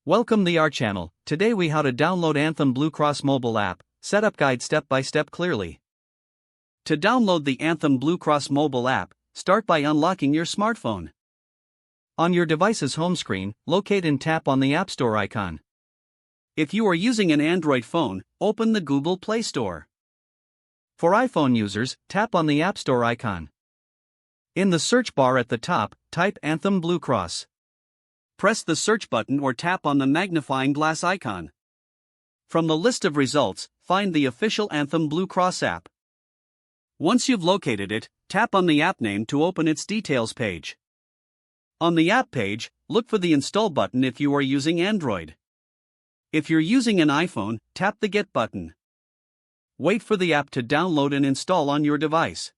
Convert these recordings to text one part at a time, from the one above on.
Welcome to our channel. Today we how to download Anthem Blue Cross mobile app, setup guide step by step clearly. To download the Anthem Blue Cross mobile app, start by unlocking your smartphone. On your device's home screen, locate and tap on the App Store icon. If you are using an Android phone, open the Google Play Store. For iPhone users, tap on the App Store icon. In the search bar at the top, type Anthem Blue Cross. Press the search button or tap on the magnifying glass icon. From the list of results, find the official Anthem Blue Cross app. Once you've located it, tap on the app name to open its details page. On the app page, look for the Install button if you are using Android. If you're using an iPhone, tap the Get button. Wait for the app to download and install on your device.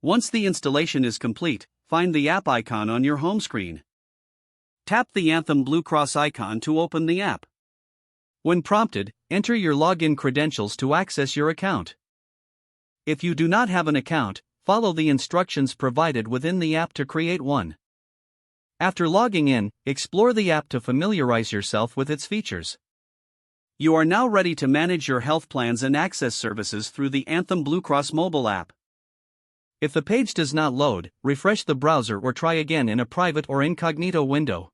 Once the installation is complete, find the app icon on your home screen. Tap the Anthem Blue Cross icon to open the app. When prompted, enter your login credentials to access your account. If you do not have an account, follow the instructions provided within the app to create one. After logging in, explore the app to familiarize yourself with its features. You are now ready to manage your health plans and access services through the Anthem Blue Cross mobile app. If the page does not load, refresh the browser or try again in a private or incognito window.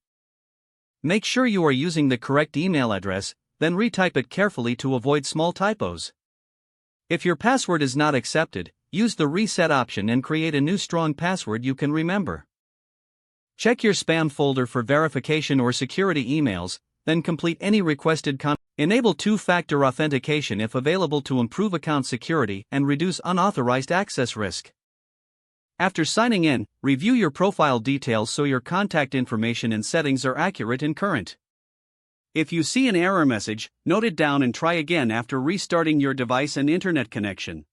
Make sure you are using the correct email address, then retype it carefully to avoid small typos. If your password is not accepted, use the reset option and create a new strong password you can remember. Check your spam folder for verification or security emails, then complete any requested content. Enable two-factor authentication if available to improve account security and reduce unauthorized access risk. After signing in, review your profile details so your contact information and settings are accurate and current. If you see an error message, note it down and try again after restarting your device and internet connection.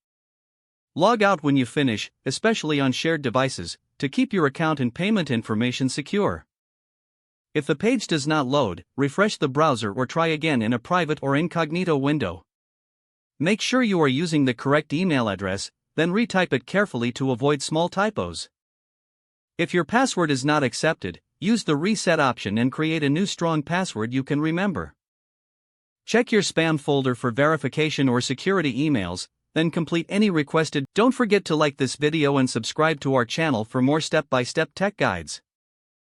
Log out when you finish, especially on shared devices, to keep your account and payment information secure. If the page does not load, refresh the browser or try again in a private or incognito window. Make sure you are using the correct email address, then retype it carefully to avoid small typos. If your password is not accepted, use the reset option and create a new strong password you can remember. Check your spam folder for verification or security emails, then complete any requested. Don't forget to like this video and subscribe to our channel for more step-by-step tech guides.